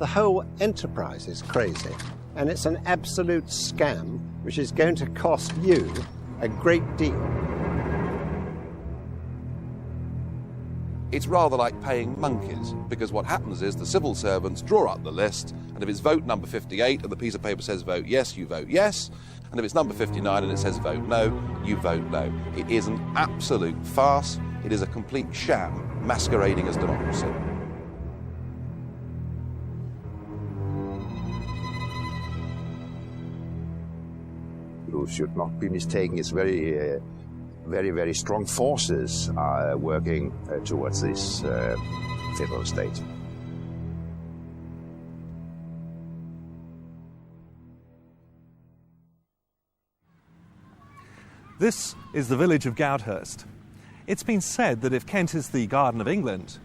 The whole enterprise is crazy, and it's an absolute scam which is going to cost you a great deal. It's rather like paying monkeys, because what happens is the civil servants draw up the list, and if it's vote number 58 and the piece of paper says vote yes, you vote yes, and if it's number 59 and it says vote no, you vote no. It is an absolute farce. It is a complete sham masquerading as democracy. You should not be mistaken. It's very, very strong forces are working towards this federal state. This is the village of Goudhurst. It's been said that if Kent is the Garden of England,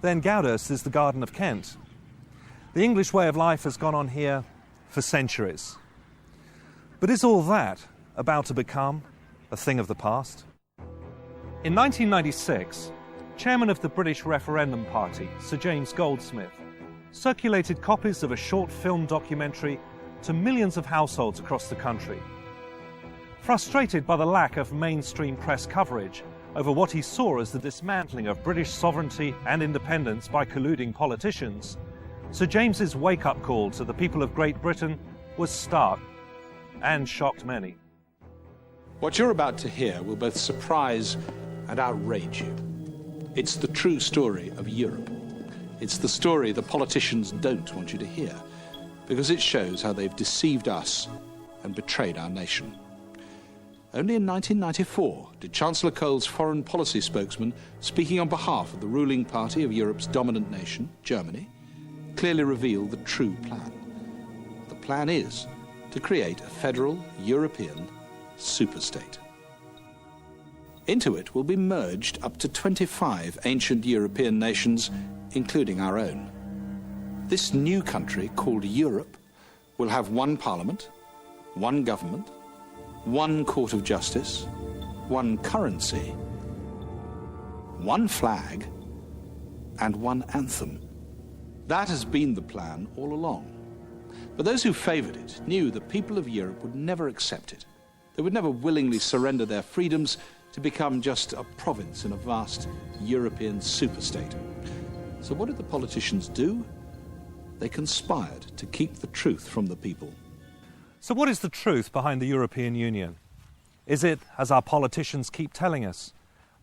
then Goudhurst is the Garden of Kent. The English way of life has gone on here for centuries. But is all that about to become a thing of the past? In 1996, chairman of the British Referendum Party, Sir James Goldsmith, circulated copies of a short film documentary to millions of households across the country. Frustrated by the lack of mainstream press coverage over what he saw as the dismantling of British sovereignty and independence by colluding politicians, Sir James's wake-up call to the people of Great Britain was stark and shocked many. What you're about to hear will both surprise and outrage you. It's the true story of Europe. It's the story the politicians don't want you to hear, because it shows how they've deceived us and betrayed our nation. Only in 1994 did Chancellor Kohl's foreign policy spokesman, speaking on behalf of the ruling party of Europe's dominant nation, Germany, clearly reveal the true plan. The plan is to create a federal European superstate. Into it will be merged up to 25 ancient European nations, including our own. This new country, called Europe, will have one parliament, one government, one court of justice, one currency, one flag, and one anthem. That has been the plan all along. But those who favoured it knew the people of Europe would never accept it. They would never willingly surrender their freedoms to become just a province in a vast European superstate. So what did the politicians do? They conspired to keep the truth from the people. So what is the truth behind the European Union? Is it, as our politicians keep telling us,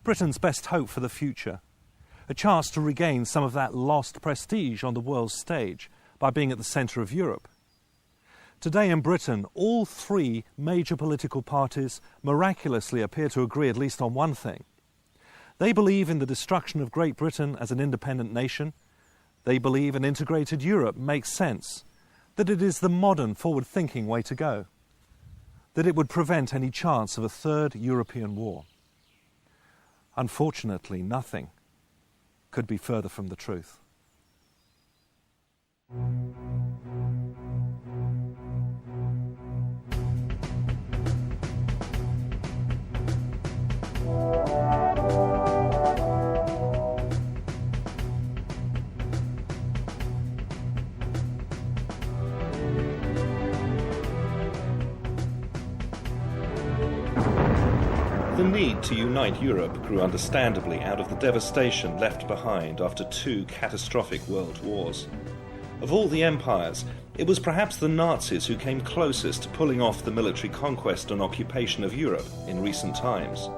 Britain's best hope for the future? A chance to regain some of that lost prestige on the world stage by being at the centre of Europe? Today in Britain, all three major political parties miraculously appear to agree at least on one thing. They believe in the destruction of Great Britain as an independent nation. They believe an integrated Europe makes sense, that it is the modern, forward-thinking way to go, that it would prevent any chance of a third European war. Unfortunately, nothing could be further from the truth. The need to unite Europe grew understandably out of the devastation left behind after two catastrophic world wars. Of all the empires, it was perhaps the Nazis who came closest to pulling off the military conquest and occupation of Europe in recent times.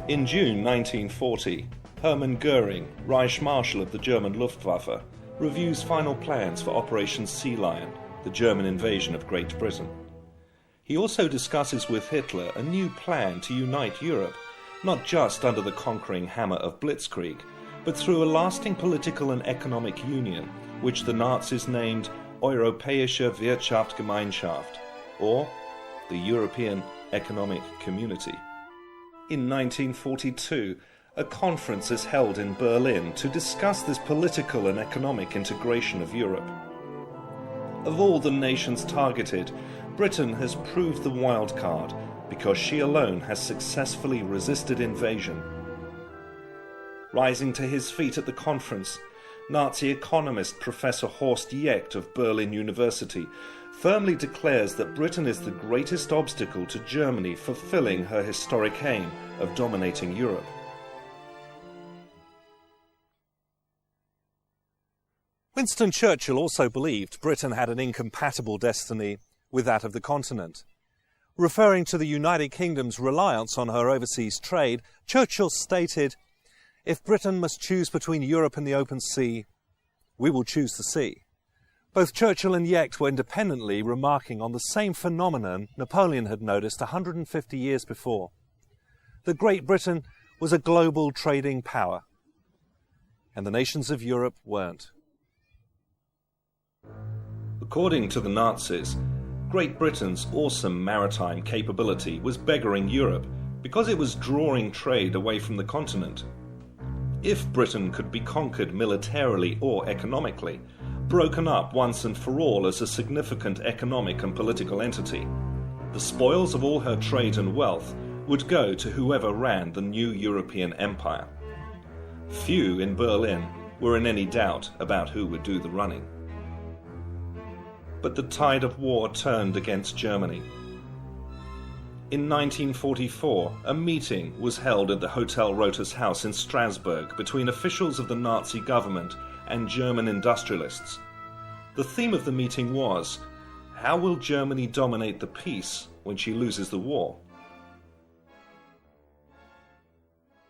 In June 1940, Hermann Göring, Reich Marshal of the German Luftwaffe, reviews final plans for Operation Sea Lion, the German invasion of Great Britain. He also discusses with Hitler a new plan to unite Europe, not just under the conquering hammer of Blitzkrieg, but through a lasting political and economic union, which the Nazis named Europäische Wirtschaftsgemeinschaft, or the European Economic Community. In 1942, a conference is held in Berlin to discuss this political and economic integration of Europe. Of all the nations targeted, Britain has proved the wild card because she alone has successfully resisted invasion. Rising to his feet at the conference, Nazi economist Professor Horst Jecht of Berlin University firmly declares that Britain is the greatest obstacle to Germany fulfilling her historic aim of dominating Europe. Winston Churchill also believed Britain had an incompatible destiny with that of the continent. Referring to the United Kingdom's reliance on her overseas trade, Churchill stated, "If Britain must choose between Europe and the open sea, we will choose the sea." Both Churchill and Jecht were independently remarking on the same phenomenon Napoleon had noticed 150 years before, that Great Britain was a global trading power, and the nations of Europe weren't. According to the Nazis, Great Britain's awesome maritime capability was beggaring Europe because it was drawing trade away from the continent. If Britain could be conquered militarily or economically, broken up once and for all as a significant economic and political entity, the spoils of all her trade and wealth would go to whoever ran the new European empire. Few in Berlin were in any doubt about who would do the running. But the tide of war turned against Germany. In 1944, a meeting was held at the Hotel Rothers House in Strasbourg between officials of the Nazi government and German industrialists. The theme of the meeting was, how will Germany dominate the peace when she loses the war?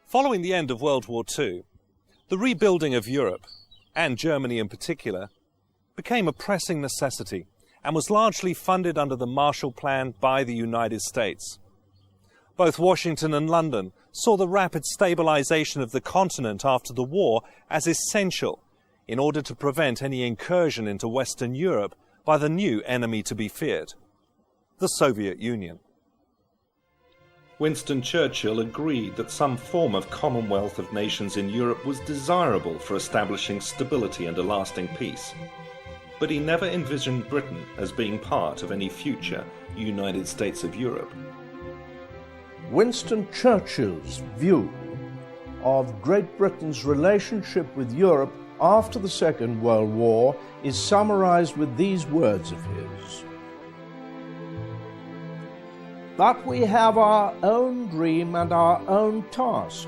Following the end of World War II, the rebuilding of Europe, and Germany in particular, became a pressing necessity and was largely funded under the Marshall Plan by the United States. Both Washington and London saw the rapid stabilization of the continent after the war as essential in order to prevent any incursion into Western Europe by the new enemy to be feared, the Soviet Union. Winston Churchill agreed that some form of commonwealth of nations in Europe was desirable for establishing stability and a lasting peace. But he never envisioned Britain as being part of any future United States of Europe. Winston Churchill's view of Great Britain's relationship with Europe after the Second World War is summarized with these words of his. "But we have our own dream and our own task.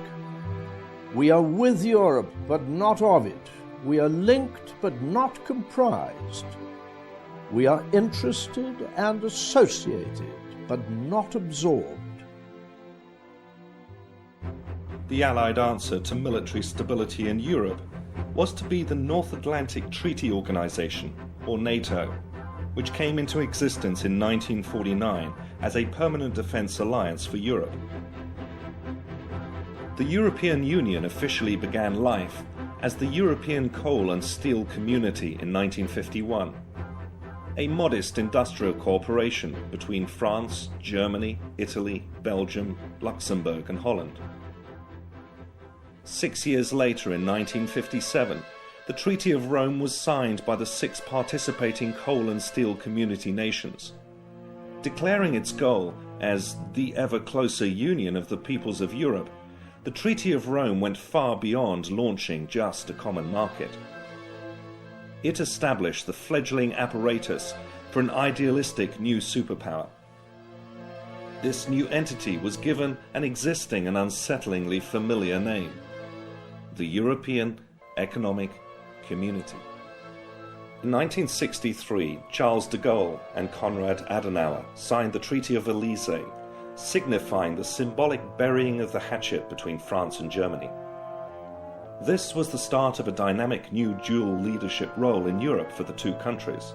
We are with Europe, but not of it. We are linked, but not comprised. We are interested and associated, but not absorbed." The Allied answer to military stability in Europe was to be the North Atlantic Treaty Organization, or NATO, which came into existence in 1949 as a permanent defense alliance for Europe. The European Union officially began life as the European Coal and Steel Community in 1951, a modest industrial cooperation between France, Germany, Italy, Belgium, Luxembourg and Holland. 6 years later, in 1957, the Treaty of Rome was signed by the 6 participating coal and steel community nations. Declaring its goal as the ever closer union of the peoples of Europe, the Treaty of Rome went far beyond launching just a common market. It established the fledgling apparatus for an idealistic new superpower. This new entity was given an existing and unsettlingly familiar name: the European Economic Community. In 1963, Charles de Gaulle and Konrad Adenauer signed the Treaty of Elysee, signifying the symbolic burying of the hatchet between France and Germany. This was the start of a dynamic new dual leadership role in Europe for the two countries.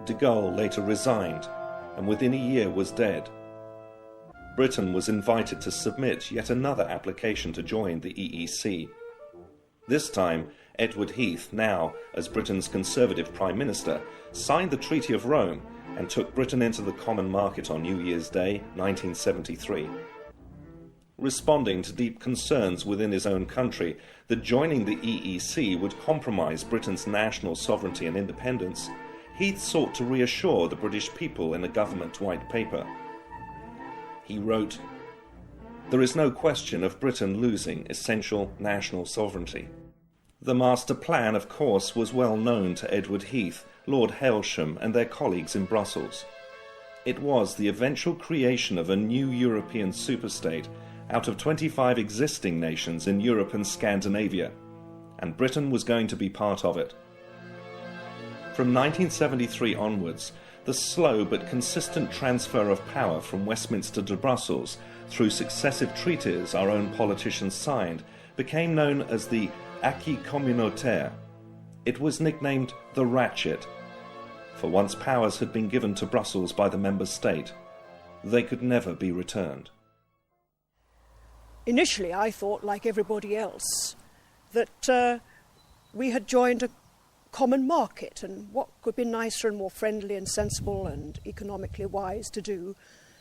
De Gaulle later resigned, and within a year was dead. Britain was invited to submit yet another application to join the EEC. This time, Edward Heath, now as Britain's Conservative Prime Minister, signed the Treaty of Rome and took Britain into the common market on New Year's Day, 1973. Responding to deep concerns within his own country that joining the EEC would compromise Britain's national sovereignty and independence, Heath sought to reassure the British people in a government white paper. He wrote, "There is no question of Britain losing essential national sovereignty. The master plan, of course, was well known to Edward Heath, Lord Hailsham and their colleagues in Brussels. It was the eventual creation of a new European superstate out of 25 existing nations in Europe and Scandinavia, and Britain was going to be part of it. From 1973 onwards, the slow but consistent transfer of power from Westminster to Brussels through successive treaties our own politicians signed became known as the acquis communautaire. It was nicknamed the Ratchet, for once powers had been given to Brussels by the member state, they could never be returned. Initially I thought, like everybody else, that we had joined a common market, and what could be nicer and more friendly and sensible and economically wise to do.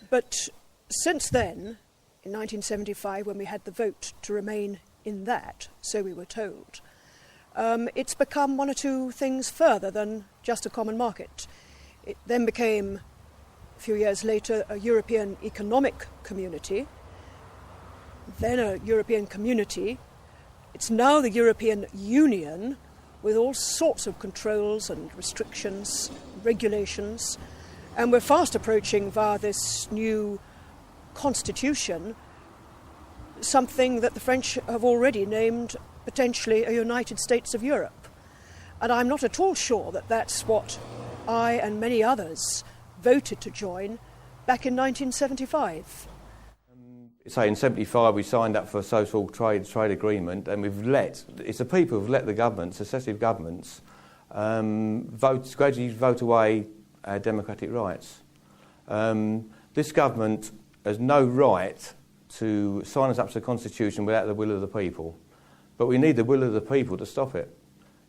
But since then, in 1975, when we had the vote to remain in that, so we were told, it's become one or two things further than just a common market. It then became, a few years later, a European economic community, then a European community. It's now the European Union, with all sorts of controls and restrictions, regulations, and we're fast approaching, via this new constitution, something that the French have already named potentially a United States of Europe. And I'm not at all sure that that's what I and many others voted to join back in 1975. Say in 75 we signed up for a social trade agreement, and it's the people who've let the governments, successive governments, gradually vote away our democratic rights. This government has no right to sign us up to the Constitution without the will of the people. But we need the will of the people to stop it.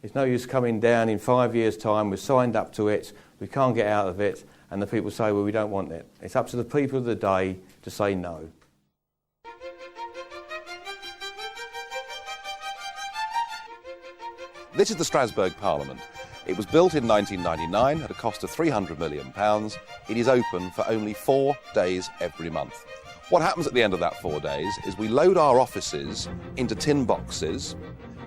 It's no use coming down in 5 years' time, we've signed up to it, we can't get out of it, and the people say, well, we don't want it. It's up to the people of the day to say no. This is the Strasbourg Parliament. It was built in 1999 at a cost of £300 million. It is open for only 4 days every month. What happens at the end of that 4 days is we load our offices into tin boxes,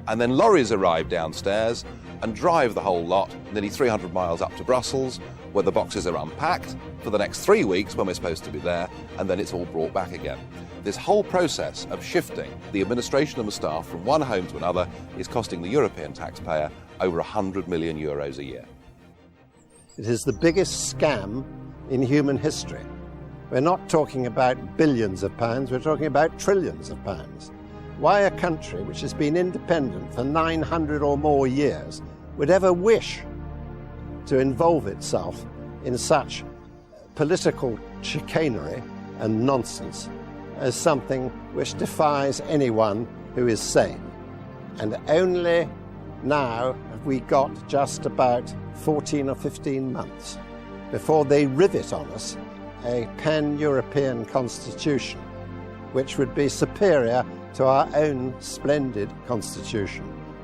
and then lorries arrive downstairs and drive the whole lot nearly 300 miles up to Brussels, where the boxes are unpacked for the next 3 weeks when we're supposed to be there, and then it's all brought back again. This whole process of shifting the administration and the staff from one home to another is costing the European taxpayer over €100 million a year. It is the biggest scam in human history. We're not talking about billions of pounds, we're talking about trillions of pounds. Why a country which has been independent for 900 or more years would ever wish to involve itself in such political chicanery and nonsense as something which defies anyone who is sane. And only now have we got just about 14 or 15 months before they rivet on us a pan-European constitution which would be superior to our own splendid constitution,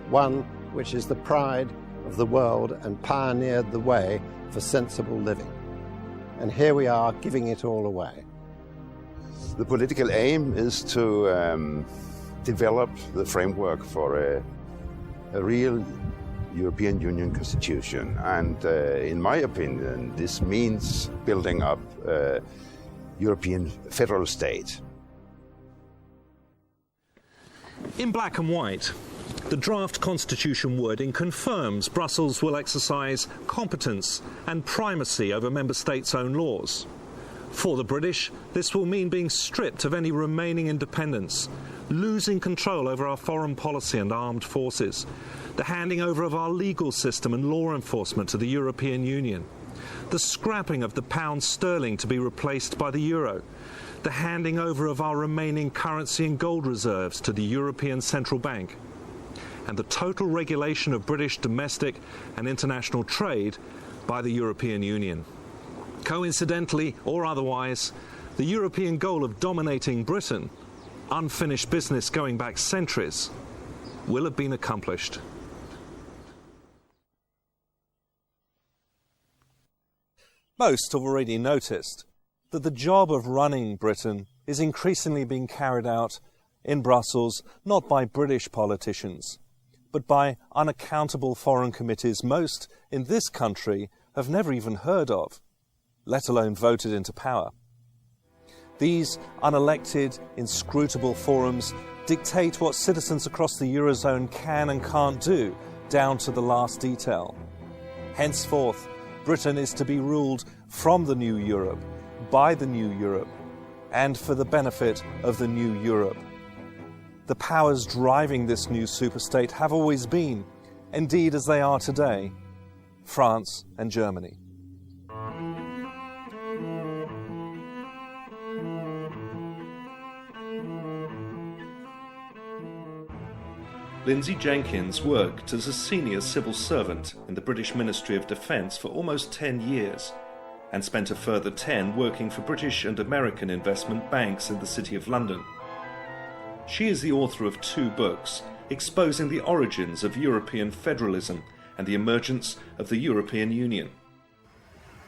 one which is the pride of the world and pioneered the way for sensible living. And here we are giving it all away. The political aim is to develop the framework for a real European Union constitution, and in my opinion this means building up a European federal state. In black and white, the draft constitution wording confirms Brussels will exercise competence and primacy over member states' own laws. For the British, this will mean being stripped of any remaining independence, losing control over our foreign policy and armed forces, the handing over of our legal system and law enforcement to the European Union, the scrapping of the pound sterling to be replaced by the euro, the handing over of our remaining currency and gold reserves to the European Central Bank, and the total regulation of British domestic and international trade by the European Union. Coincidentally or otherwise, the European goal of dominating Britain, unfinished business going back centuries, will have been accomplished. Most have already noticed that the job of running Britain is increasingly being carried out in Brussels not by British politicians, but by unaccountable foreign committees most in this country have never even heard of, let alone voted into power. These unelected, inscrutable forums dictate what citizens across the Eurozone can and can't do, down to the last detail. Henceforth, Britain is to be ruled from the new Europe, by the new Europe, and for the benefit of the new Europe. The powers driving this new superstate have always been, indeed as they are today, France and Germany. Lindsay Jenkins worked as a senior civil servant in the British Ministry of Defence for almost 10 years and spent a further 10 working for British and American investment banks in the City of London. She is the author of 2 books exposing the origins of European federalism and the emergence of the European Union.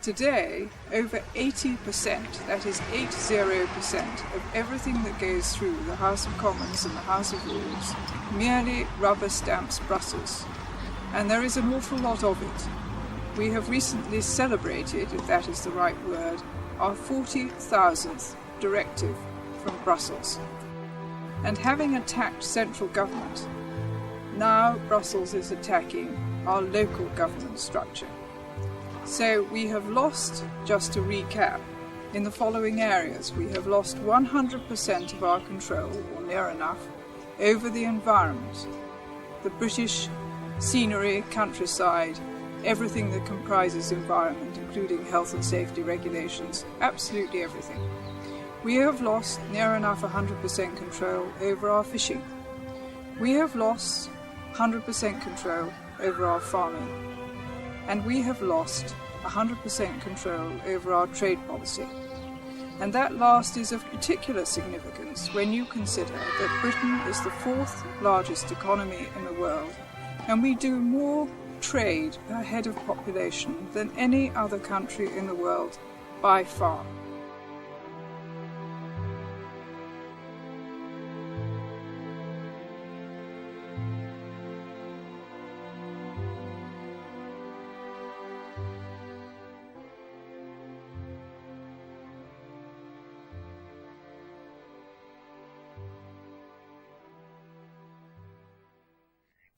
Today, over 80%, that is 80%, of everything that goes through the House of Commons and the House of Lords merely rubber stamps Brussels. And there is an awful lot of it. We have recently celebrated, if that is the right word, our 40,000th directive from Brussels. And having attacked central government, now Brussels is attacking our local government structure. So we have lost, just to recap, in the following areas. We have lost 100% of our control, or near enough, over the environment. The British scenery, countryside, everything that comprises environment, including health and safety regulations, absolutely everything. We have lost near enough 100% control over our fishing. We have lost 100% control over our farming. And we have lost 100% control over our trade policy. And that last is of particular significance when you consider that Britain is the 4th largest economy in the world, and we do more trade per head of population than any other country in the world by far.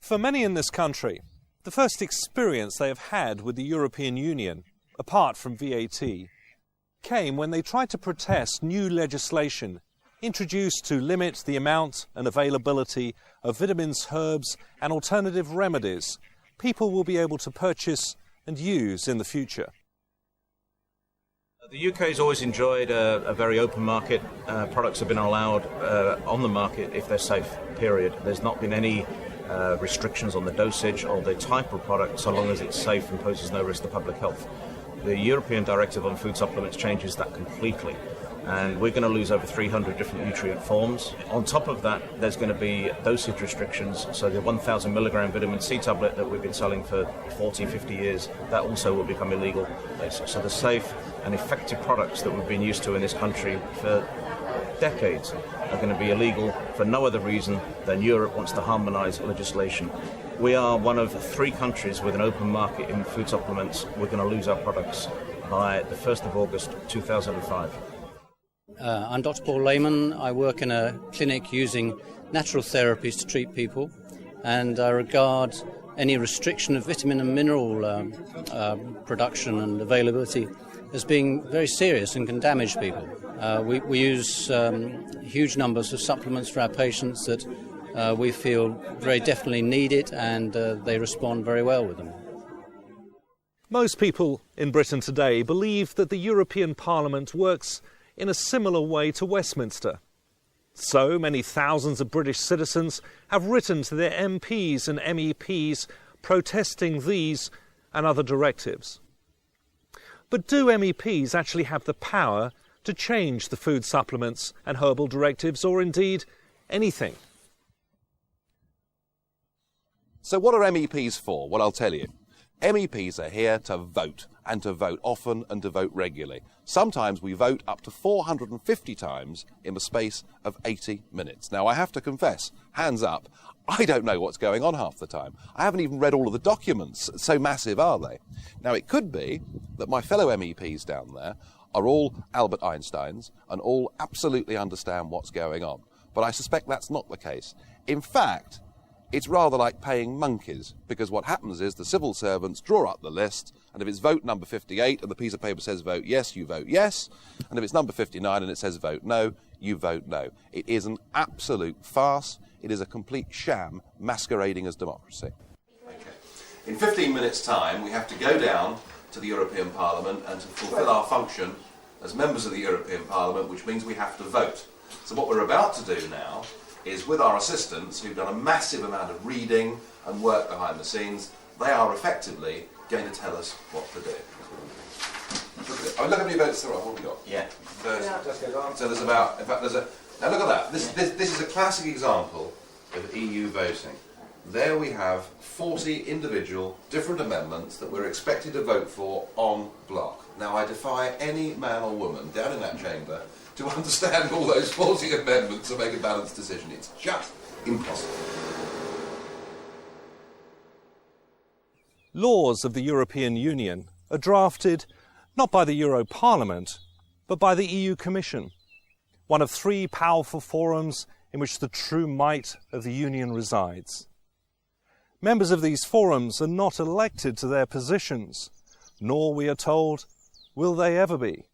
For many in this country, the first experience they have had with the European Union, apart from VAT, came when they tried to protest new legislation introduced to limit the amount and availability of vitamins, herbs and alternative remedies people will be able to purchase and use in the future. The UK has always enjoyed a very open market. Products have been allowed on the market if they're safe, period. There's not been any restrictions on the dosage or the type of product so long as it's safe and poses no risk to public health. The European Directive on Food Supplements changes that completely, and we're going to lose over 300 different nutrient forms. On top of that, there's going to be dosage restrictions, so the 1,000 milligram vitamin C tablet that we've been selling for 40, 50 years, that also will become illegal. So the safe and effective products that we've been used to in this country for decades are going to be illegal for no other reason than Europe wants to harmonise legislation. We are one of 3 countries with an open market in food supplements. We're going to lose our products by the 1st of August 2005. I'm Dr. Paul Lehman. I work in a clinic using natural therapies to treat people, and I regard any restriction of vitamin and mineral production and availability as being very serious and can damage people. We use huge numbers of supplements for our patients that we feel very definitely need it, and they respond very well with them. Most people in Britain today believe that the European Parliament works in a similar way to Westminster. So many thousands of British citizens have written to their MPs and MEPs protesting these and other directives. But do MEPs actually have the power to change the food supplements and herbal directives, or indeed anything? So what are MEPs for? Well, I'll tell you. MEPs are here to vote, and to vote often and to vote regularly. Sometimes we vote up to 450 times in the space of 80 minutes. Now, I have to confess, hands up, I don't know what's going on half the time. I haven't even read all of the documents, so massive are they. Now, it could be that my fellow MEPs down there are all Albert Einsteins and all absolutely understand what's going on. But I suspect that's not the case. In fact, it's rather like paying monkeys, because what happens is the civil servants draw up the list, and if it's vote number 58 and the piece of paper says vote yes, you vote yes, and if it's number 59 and it says vote no, you vote no. It is an absolute farce. It is a complete sham masquerading as democracy. Okay. In 15 minutes' time, we have to go down to the European Parliament and to fulfil our function as members of the European Parliament, which means we have to vote. So what we're about to do now is, with our assistants who've done a massive amount of reading and work behind the scenes, they are effectively going to tell us what to do. Look at me about this. What have we got? Yeah. So there's about, in fact, now look at that. This is a classic example of EU voting. There we have 40 individual different amendments that we're expected to vote for en bloc. Now, I defy any man or woman down in that chamber to understand all those 40 amendments and make a balanced decision. It's just impossible. Laws of the European Union are drafted not by the Euro Parliament, but by the EU Commission, one of three powerful forums in which the true might of the Union resides. Members of these forums are not elected to their positions, nor, we are told, will they ever be.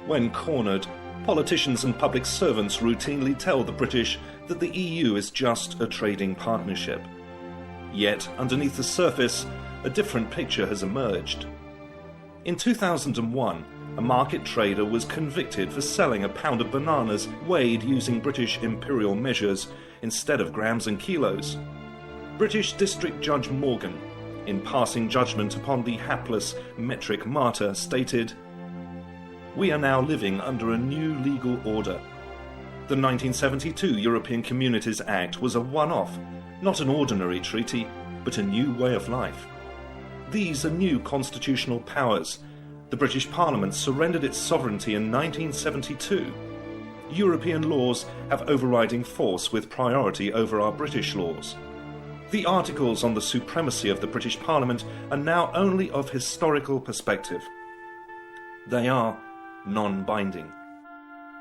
When cornered, politicians and public servants routinely tell the British that the EU is just a trading partnership. Yet, underneath the surface, a different picture has emerged. In 2001, a market trader was convicted for selling a pound of bananas weighed using British imperial measures instead of grams and kilos. British District Judge Morgan, in passing judgment upon the hapless metric martyr, stated, "We are now living under a new legal order. The 1972 European Communities Act was a one-off, not an ordinary treaty, but a new way of life. These are new constitutional powers. The British Parliament surrendered its sovereignty in 1972. European laws have overriding force with priority over our British laws. The articles on the supremacy of the British Parliament are now only of historical perspective. They are non-binding."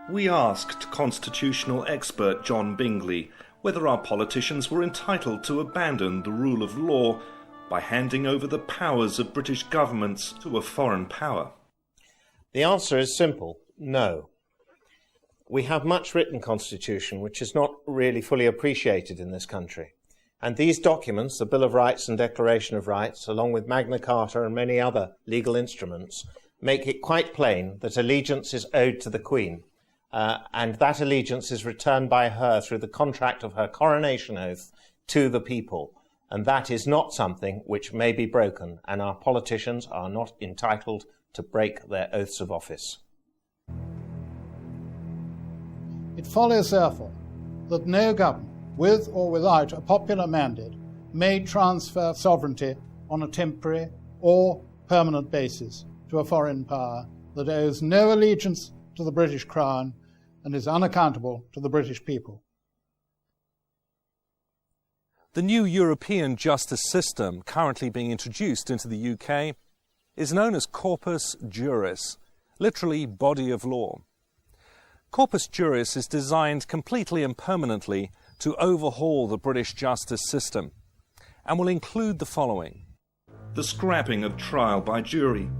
We asked constitutional expert John Bingley whether our politicians were entitled to abandon the rule of law by handing over the powers of British governments to a foreign power. The answer is simple: no. We have much written constitution which is not really fully appreciated in this country. And these documents, the Bill of Rights and Declaration of Rights, along with Magna Carta and many other legal instruments, make it quite plain that allegiance is owed to the Queen, and that allegiance is returned by her through the contract of her coronation oath to the people. And that is not something which may be broken, and our politicians are not entitled to break their oaths of office. It follows, therefore, that no government, with or without a popular mandate, may transfer sovereignty on a temporary or permanent basis to a foreign power that owes no allegiance to the British Crown and is unaccountable to the British people. The new European justice system currently being introduced into the UK is known as Corpus Juris, literally body of law. Corpus Juris is designed completely and permanently to overhaul the British justice system and will include the following: the scrapping of trial by jury.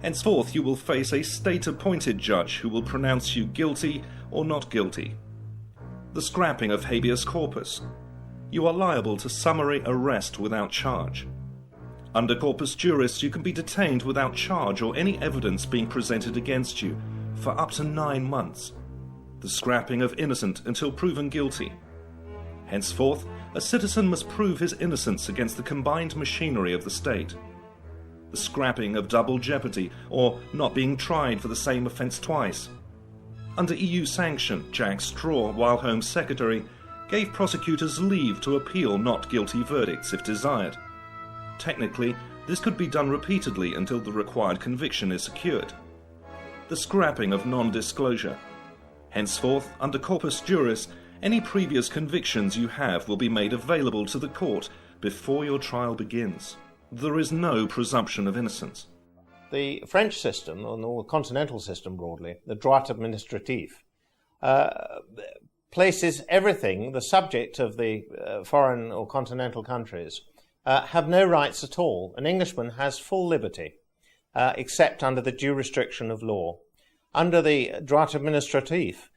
Henceforth you will face a state-appointed judge who will pronounce you guilty or not guilty. The scrapping of habeas corpus. You are liable to summary arrest without charge. Under Corpus Juris, you can be detained without charge or any evidence being presented against you for up to 9 months. The scrapping of innocent until proven guilty. Henceforth, a citizen must prove his innocence against the combined machinery of the state. The scrapping of double jeopardy, or not being tried for the same offence twice. Under EU sanction, Jack Straw, while Home Secretary, gave prosecutors leave to appeal not guilty verdicts if desired. Technically, this could be done repeatedly until the required conviction is secured. The scrapping of non-disclosure. Henceforth, under corpus juris, any previous convictions you have will be made available to the court before your trial begins. There is no presumption of innocence. The French system, or the continental system broadly, the droit administratif, places everything, the subject of the foreign or continental countries, have no rights at all. An Englishman has full liberty, except under the due restriction of law. Under the droit administratif,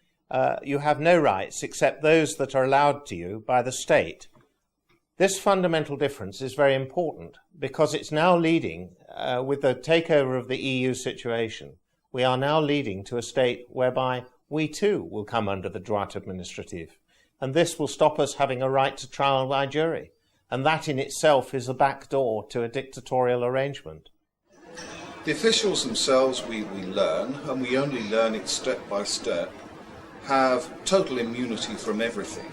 you have no rights except those that are allowed to you by the state. This fundamental difference is very important because it's now leading, with the takeover of the EU situation, we are now leading to a state whereby we too will come under the droit administratif. And this will stop us having a right to trial by jury. And that in itself is a back door to a dictatorial arrangement. The officials themselves, we learn, and we only learn it step by step, have total immunity from everything.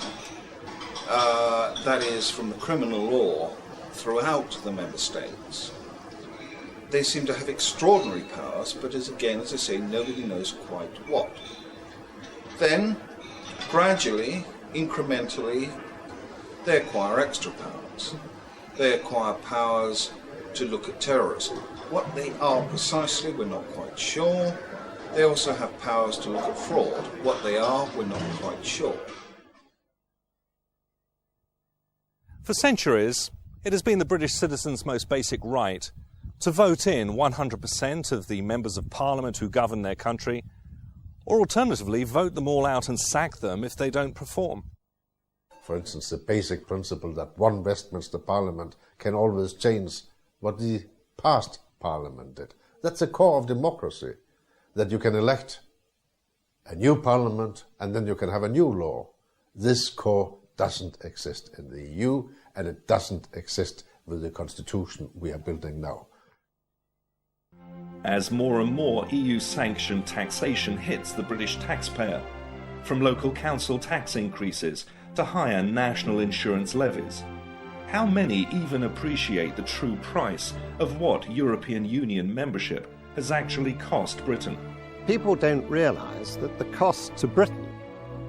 That is, from the criminal law throughout the member states. They seem to have extraordinary powers, but as I say, nobody knows quite what. Then, gradually, incrementally, they acquire extra powers. They acquire powers to look at terrorism. What they are precisely, we're not quite sure. They also have powers to look at fraud. What they are, we're not quite sure. For centuries, it has been the British citizens' most basic right to vote in 100% of the members of Parliament who govern their country, or alternatively vote them all out and sack them if they don't perform. For instance, the basic principle that one Westminster Parliament can always change what the past Parliament did. That's the core of democracy, that you can elect a new Parliament and then you can have a new law. This core doesn't exist in the EU, and it doesn't exist with the constitution we are building now. As more and more EU-sanctioned taxation hits the British taxpayer, from local council tax increases to higher national insurance levies, how many even appreciate the true price of what European Union membership has actually cost Britain? People don't realise that the cost to Britain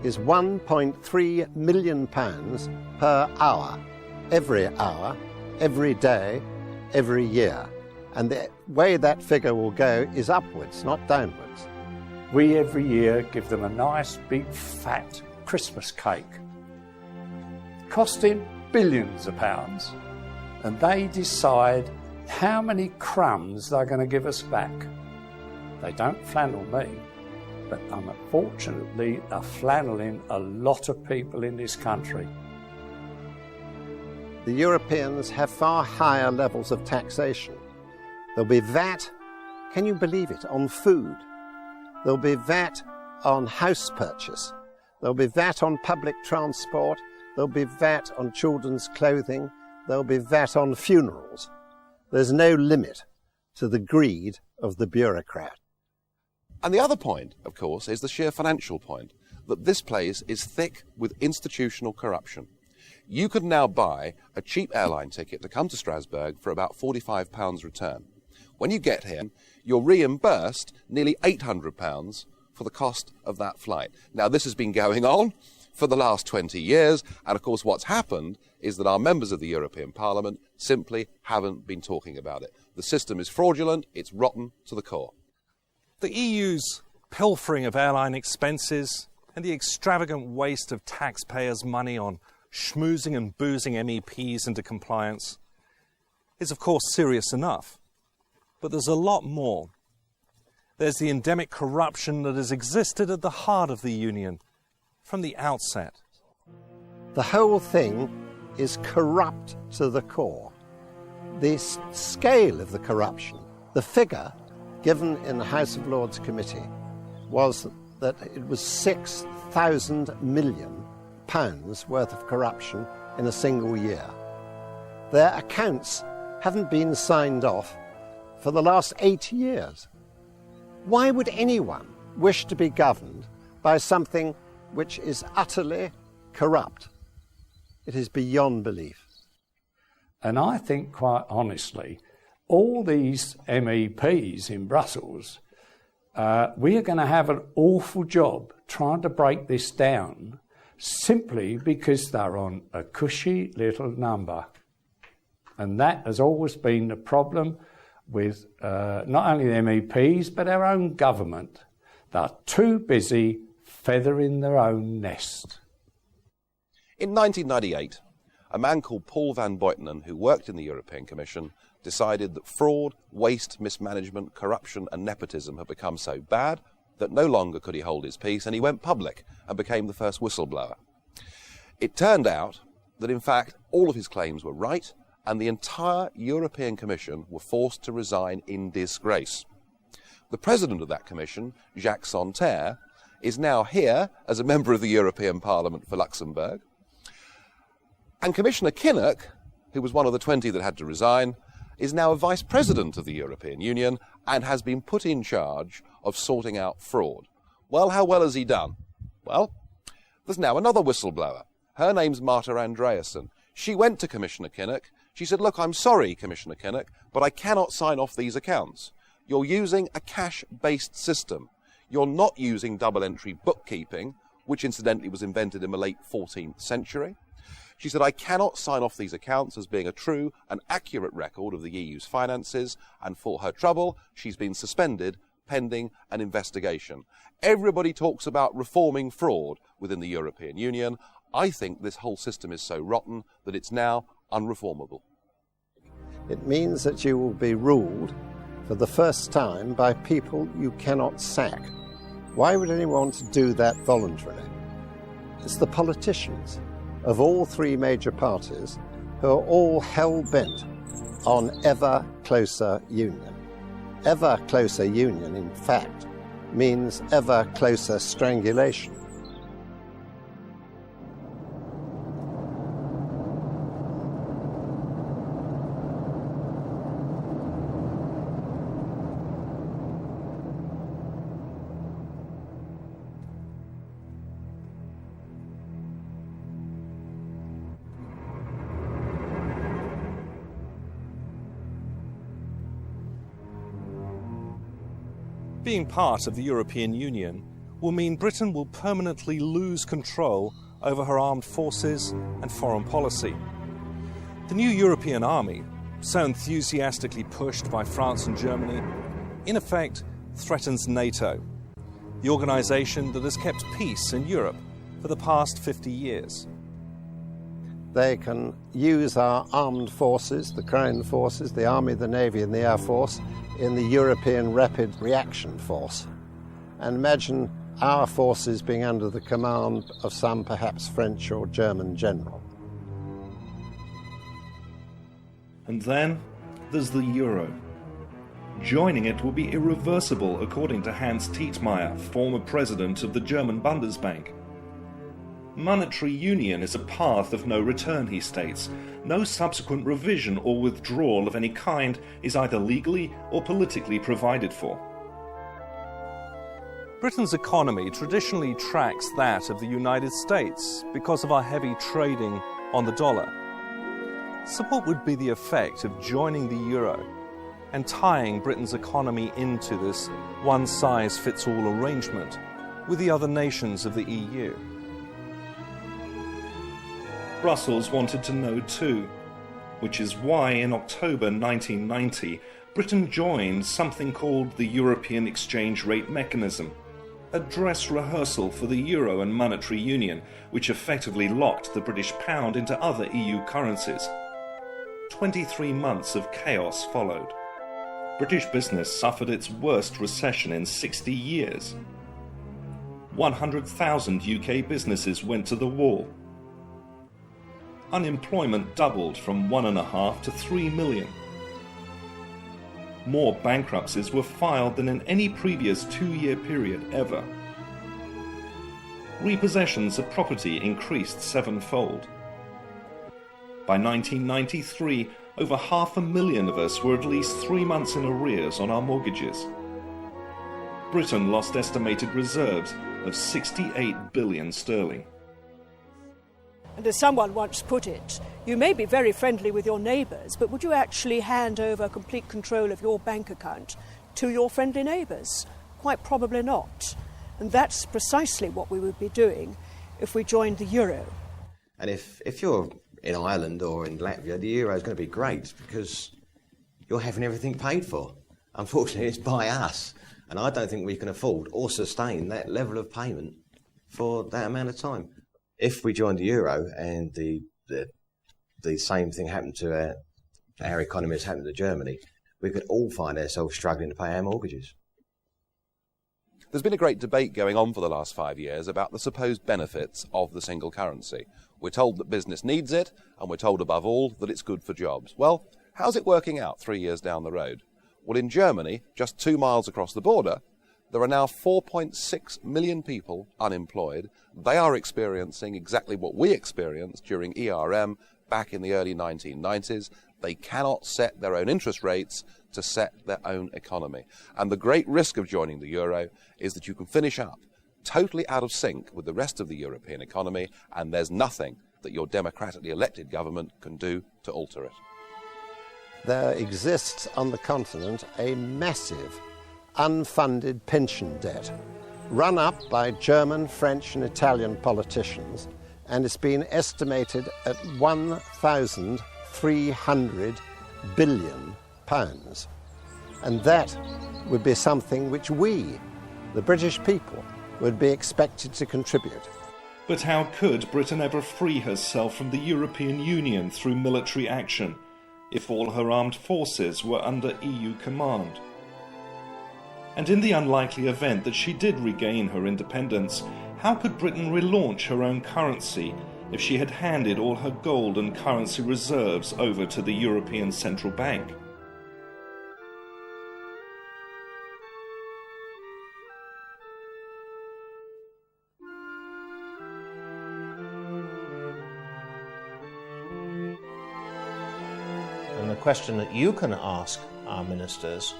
is £1.3 million per hour, every day, every year. And the way that figure will go is upwards, not downwards. We every year give them a nice big fat Christmas cake, costing billions of pounds, and they decide how many crumbs they're going to give us back. They don't flannel me, but unfortunately they're flanneling a lot of people in this country. The Europeans have far higher levels of taxation. There'll be VAT, can you believe it, on food. There'll be VAT on house purchase. There'll be VAT on public transport. There'll be VAT on children's clothing. There'll be VAT on funerals. There's no limit to the greed of the bureaucrat. And the other point, of course, is the sheer financial point, that this place is thick with institutional corruption. You could now buy a cheap airline ticket to come to Strasbourg for about £45 return. When you get here, you're reimbursed nearly £800 for the cost of that flight. Now, this has been going on for the last 20 years, and of course what's happened is that our members of the European Parliament simply haven't been talking about it. The system is fraudulent, it's rotten to the core. The EU's pilfering of airline expenses and the extravagant waste of taxpayers' money on schmoozing and boozing MEPs into compliance is of course serious enough. But there's a lot more. There's the endemic corruption that has existed at the heart of the Union from the outset. The whole thing is corrupt to the core. The scale of the corruption, the figure given in the House of Lords Committee was that it was £6,000 million worth of corruption in a single year. Their accounts haven't been signed off for the last 8 years. Why would anyone wish to be governed by something which is utterly corrupt It is beyond belief. And I think, quite honestly, all these MEPs in Brussels, we are going to have an awful job trying to break this down simply because they're on a cushy little number. And that has always been the problem with not only the MEPs, but our own government. They're too busy feathering their own nest. In 1998, a man called Paul van Buitenen, who worked in the European Commission, decided that fraud, waste, mismanagement, corruption and nepotism had become so bad that no longer could he hold his peace, and he went public and became the first whistleblower. It turned out that, in fact, all of his claims were right, and the entire European Commission were forced to resign in disgrace. The president of that commission, Jacques Santer, is now here as a member of the European Parliament for Luxembourg. And Commissioner Kinnock, who was one of the 20 that had to resign, is now a vice president of the European Union and has been put in charge of sorting out fraud. Well, how well has he done? Well, there's now another whistleblower. Her name's Marta Andreasen. She went to Commissioner Kinnock. She said, look, I'm sorry, Commissioner Kinnock, but I cannot sign off these accounts. You're using a cash-based system. You're not using double-entry bookkeeping, which incidentally was invented in the late 14th century. She said, I cannot sign off these accounts as being a true and accurate record of the EU's finances, and for her trouble, she's been suspended pending an investigation. Everybody talks about reforming fraud within the European Union. I think this whole system is so rotten that it's now unreformable. It means that you will be ruled for the first time by people you cannot sack. Why would anyone want to do that voluntarily? It's the politicians of all three major parties who are all hell-bent on ever closer union. Ever closer union, in fact, means ever closer strangulation. Being part of the European Union will mean Britain will permanently lose control over her armed forces and foreign policy. The new European army, so enthusiastically pushed by France and Germany, in effect threatens NATO, the organisation that has kept peace in Europe for the past 50 years. They can use our armed forces, the Crown forces, the Army, the Navy and the Air Force, in the European Rapid Reaction Force. And imagine our forces being under the command of some perhaps French or German general. And then there's the euro. Joining it will be irreversible, according to Hans Tietmeyer, former president of the German Bundesbank. Monetary union is a path of no return, he states. No subsequent revision or withdrawal of any kind is either legally or politically provided for. Britain's economy traditionally tracks that of the United States because of our heavy trading on the dollar. So what would be the effect of joining the euro and tying Britain's economy into this one-size-fits-all arrangement with the other nations of the EU? Brussels wanted to know too, which is why in October 1990 Britain joined something called the European Exchange Rate Mechanism, a dress rehearsal for the euro and monetary union, which effectively locked the British pound into other EU currencies. 23 months of chaos followed. British business suffered its worst recession in 60 years. 100,000 UK businesses went to the wall. Unemployment doubled from 1.5 to 3 million. More bankruptcies were filed than in any previous 2-year period ever. Repossessions of property increased 7-fold. By 1993, over 500,000 of us were at least 3 months in arrears on our mortgages. Britain lost estimated reserves of 68 billion sterling. And as someone once put it, you may be very friendly with your neighbours, but would you actually hand over complete control of your bank account to your friendly neighbours? Quite probably not. And that's precisely what we would be doing if we joined the euro. And if you're in Ireland or in Latvia, the euro is going to be great because you're having everything paid for. Unfortunately, it's by us. And I don't think we can afford or sustain that level of payment for that amount of time. If we joined the euro and the same thing happened to our economy as happened to Germany, we could all find ourselves struggling to pay our mortgages. There's been a great debate going on for the last 5 years about the supposed benefits of the single currency. We're told that business needs it, and we're told above all that it's good for jobs. Well, how's it working out 3 years down the road? Well, in Germany, just 2 miles across the border, there are now 4.6 million people unemployed. They are experiencing exactly what we experienced during ERM back in the early 1990s. They cannot set their own interest rates to set their own economy. And the great risk of joining the euro is that you can finish up totally out of sync with the rest of the European economy, and there's nothing that your democratically elected government can do to alter it. There exists on the continent a massive unfunded pension debt run up by German, French and Italian politicians, and it's been estimated at £1,300 billion. And that would be something which we, the British people, would be expected to contribute. But how could Britain ever free herself from the European Union through military action if all her armed forces were under EU command? And in the unlikely event that she did regain her independence, how could Britain relaunch her own currency if she had handed all her gold and currency reserves over to the European Central Bank? And the question that you can ask our ministers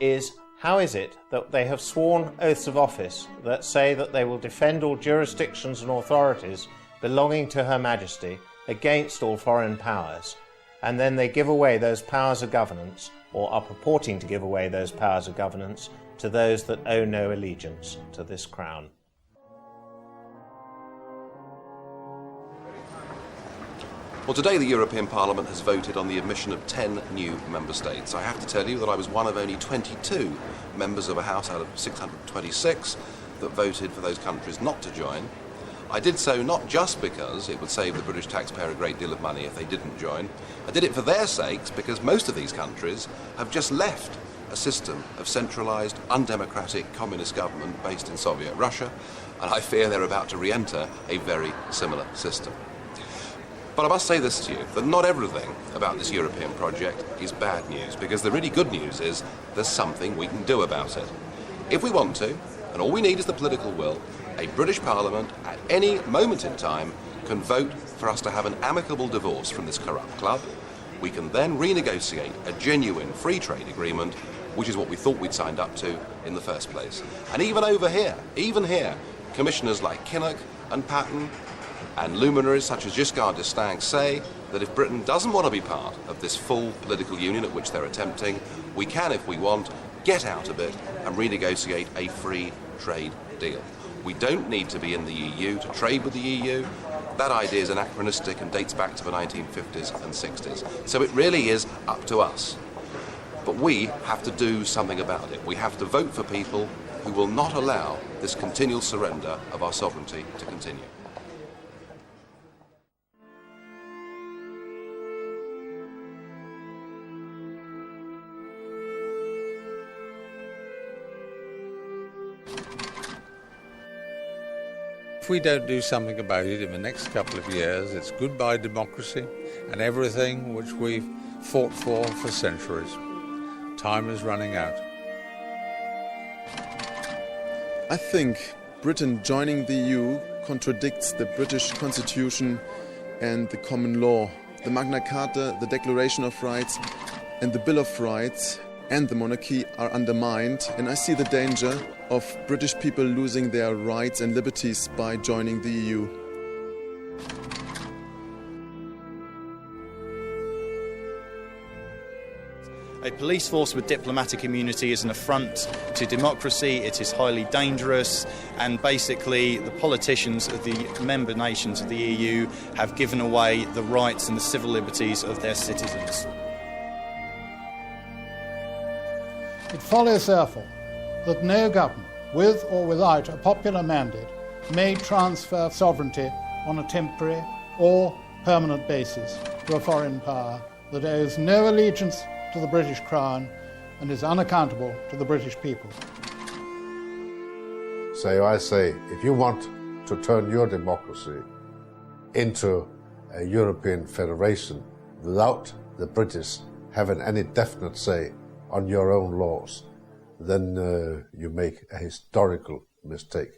is, how is it that they have sworn oaths of office that say that they will defend all jurisdictions and authorities belonging to Her Majesty against all foreign powers, and then they give away those powers of governance, or are purporting to give away those powers of governance, to those that owe no allegiance to this crown? Well, today the European Parliament has voted on the admission of 10 new member states. I have to tell you that I was one of only 22 members of a House out of 626 that voted for those countries not to join. I did so not just because it would save the British taxpayer a great deal of money if they didn't join. I did it for their sakes because most of these countries have just left a system of centralised, undemocratic communist government based in Soviet Russia, and I fear they're about to re-enter a very similar system. But I must say this to you, that not everything about this European project is bad news, because the really good news is there's something we can do about it. If we want to, and all we need is the political will, a British Parliament at any moment in time can vote for us to have an amicable divorce from this corrupt club. We can then renegotiate a genuine free trade agreement, which is what we thought we'd signed up to in the first place. And even here, commissioners like Kinnock and Patton and luminaries such as Giscard d'Estaing say that if Britain doesn't want to be part of this full political union at which they're attempting, we can, if we want, get out of it and renegotiate a free trade deal. We don't need to be in the EU to trade with the EU. That idea is anachronistic and dates back to the 1950s and 60s. So it really is up to us. But we have to do something about it. We have to vote for people who will not allow this continual surrender of our sovereignty to continue. If we don't do something about it in the next couple of years, it's goodbye democracy and everything which we've fought for centuries. Time is running out. I think Britain joining the EU contradicts the British Constitution and the common law. The Magna Carta, the Declaration of Rights and the Bill of Rights and the monarchy are undermined, and I see the danger of British people losing their rights and liberties by joining the EU. A police force with diplomatic immunity is an affront to democracy, it is highly dangerous, and basically the politicians of the member nations of the EU have given away the rights and the civil liberties of their citizens. It follows, therefore, that no government, with or without a popular mandate, may transfer sovereignty on a temporary or permanent basis to a foreign power that owes no allegiance to the British Crown and is unaccountable to the British people. So I say, if you want to turn your democracy into a European federation without the British having any definite say on your own laws, then you make a historical mistake.